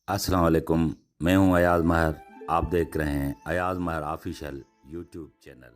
अस्सलाम वालेकुम। मैं हूं अयाज महर। आप देख रहे हैं अयाज महर ऑफिशियल यूट्यूब चैनल।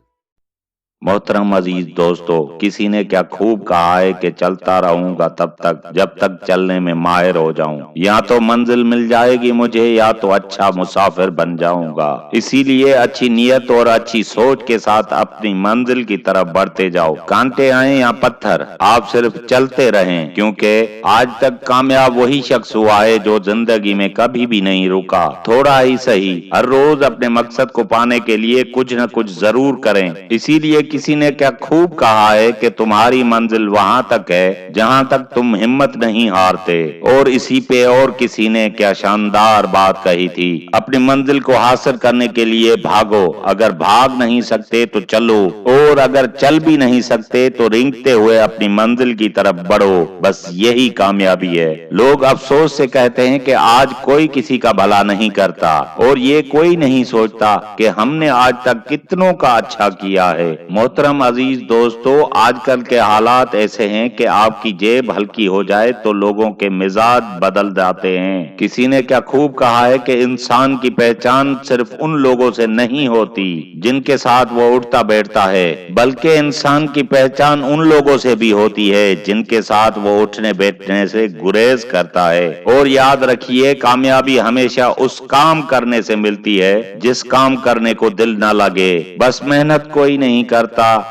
मोहतरम अजीज दोस्तों, किसी ने क्या खूब कहा है कि चलता रहूंगा तब तक जब तक चलने में माहिर हो जाऊं। या तो मंजिल मिल जाएगी मुझे या तो अच्छा मुसाफिर बन जाऊंगा। इसीलिए अच्छी नियत और अच्छी सोच के साथ अपनी मंजिल की तरफ बढ़ते जाओ। कांटे आए या पत्थर, आप सिर्फ चलते रहें, क्योंकि आज तक कामयाब वही शख्स हुआ है जो जिंदगी में कभी भी नहीं रुका। थोड़ा ही सही, हर रोज अपने मकसद को पाने के लिए कुछ न कुछ जरूर करें। इसीलिए किसी ने क्या खूब कहा है कि तुम्हारी मंजिल वहां तक है जहां तक तुम हिम्मत नहीं हारते। और इसी पे और किसी ने क्या शानदार बात कही थी, अपनी मंजिल को हासिल करने के लिए भागो, अगर भाग नहीं सकते तो चलो, और अगर चल भी नहीं सकते तो रेंगते हुए अपनी मंजिल की तरफ बढ़ो। बस यही कामयाबी है। लोग अफसोस से कहते हैं कि आज कोई किसी का भला नहीं करता, और ये कोई नहीं सोचता कि हमने आज तक कितनों का अच्छा किया है। मोहतरम अजीज दोस्तों, आजकल के हालात ऐसे हैं कि आपकी जेब हल्की हो जाए तो लोगों के मिजाज बदल जाते हैं। किसी ने क्या खूब कहा है कि इंसान की पहचान सिर्फ उन लोगों से नहीं होती जिनके साथ वो उठता बैठता है, बल्कि इंसान की पहचान उन लोगों से भी होती है जिनके साथ वो उठने बैठने से गुरेज करता है। और याद रखिए, कामयाबी हमेशा उस काम करने से मिलती है जिस काम करने को दिल ना लगे। बस मेहनत कोई नहीं करता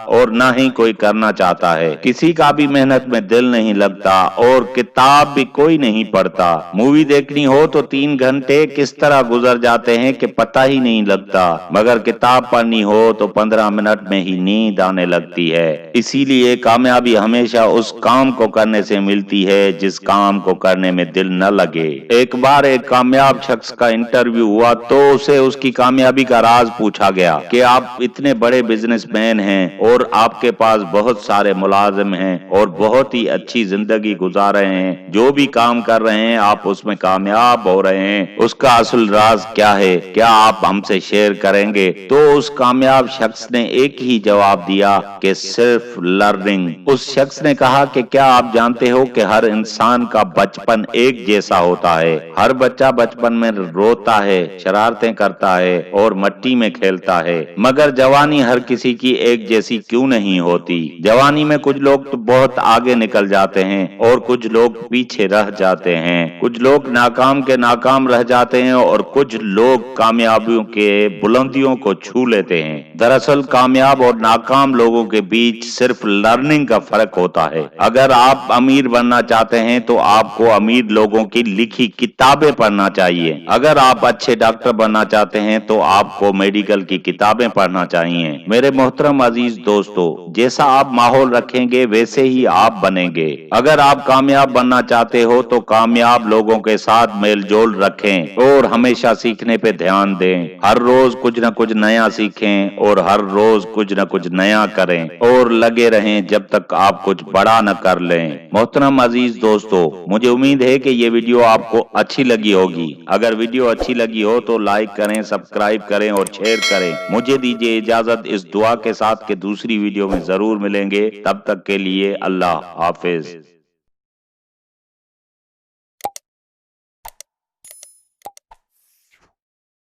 और ना ही कोई करना चाहता है। किसी का भी मेहनत में दिल नहीं लगता और किताब भी कोई नहीं पढ़ता। मूवी देखनी हो तो 3 घंटे किस तरह गुजर जाते हैं कि पता ही नहीं लगता, मगर किताब पढ़नी हो तो 15 मिनट में ही नींद आने लगती है। इसीलिए कामयाबी हमेशा उस काम को करने से मिलती है जिस काम को करने में दिल न लगे। एक बार एक कामयाब शख्स का इंटरव्यू हुआ तो उसे उसकी कामयाबी का राज पूछा गया कि आप इतने बड़े बिजनेसमैन हैं और आपके पास बहुत सारे मुलाजिम हैं और बहुत ही अच्छी जिंदगी गुजार रहे हैं, जो भी काम कर रहे हैं आप उसमें कामयाब हो रहे हैं, उसका असल राज क्या है, क्या आप हमसे शेयर करेंगे? तो उस कामयाब शख्स ने एक ही जवाब दिया कि सिर्फ लर्निंग। उस शख्स ने कहा कि क्या आप जानते हो कि हर इंसान का बचपन एक जैसा होता है। हर बच्चा बचपन में रोता है, शरारतें करता है और मट्टी में खेलता है, मगर जवानी हर किसी की एक जैसी क्यों नहीं होती? जवानी में कुछ लोग तो बहुत आगे निकल जाते हैं और कुछ लोग पीछे रह जाते हैं। कुछ लोग नाकाम के नाकाम रह जाते हैं और कुछ लोग कामयाबियों के बुलंदियों को छू लेते हैं। दरअसल कामयाब और नाकाम लोगों के बीच सिर्फ लर्निंग का फर्क होता है। अगर आप अमीर बनना चाहते हैं तो आपको अमीर लोगों की लिखी किताबें पढ़ना चाहिए। अगर आप अच्छे डॉक्टर बनना चाहते हैं तो आपको मेडिकल की किताबें पढ़ना चाहिए। मेरे मोहतरम अजीज दोस्तों, जैसा आप माहौल रखेंगे वैसे ही आप बनेंगे। अगर आप कामयाब बनना चाहते हो तो कामयाब लोगों के साथ मेल जोल रखें और हमेशा सीखने पे ध्यान दें। हर रोज कुछ न कुछ नया सीखें और हर रोज कुछ न कुछ नया करें और लगे रहें जब तक आप कुछ बड़ा न कर लें। मोहतरम अजीज दोस्तों, मुझे उम्मीद है कि ये वीडियो आपको अच्छी लगी होगी। अगर वीडियो अच्छी लगी हो तो लाइक करें, सब्सक्राइब करें और शेयर करें। मुझे दीजिए इजाजत इस दुआ के साथ कि दूसरी वीडियो में जरूर मिलेंगे। तब तक के लिए अल्लाह हाफिज।